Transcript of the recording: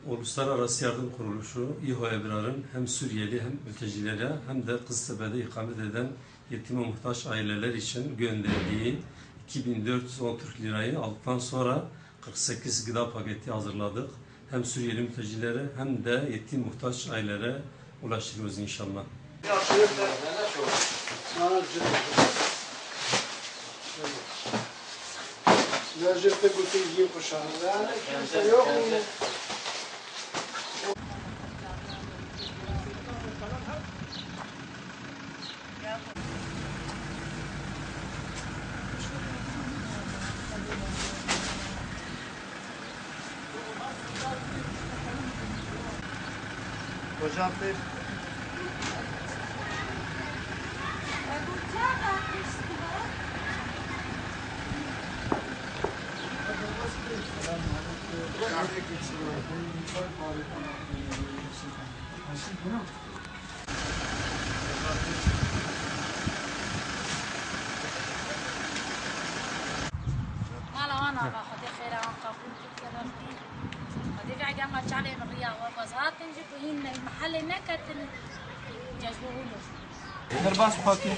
Uluslararası Yardım Kuruluşu İHO Ebrar'ın hem Suriyeli hem mültecilere hem de Kızıltepe'de ikamet eden yetime muhtaç aileler için gönderdiği 2410 Türk lirayı aldıktan sonra 48 gıda paketi hazırladık. Hem Suriyeli mültecilere hem de yetim muhtaç ailelere ulaştırıyoruz inşallah. Hocam Bey. أنا باخذ خير عن قبل كذا هذيك عجمة على مغيا وبزهات نجيب هنا المحل هناك جذبوه له Derbas Fatih.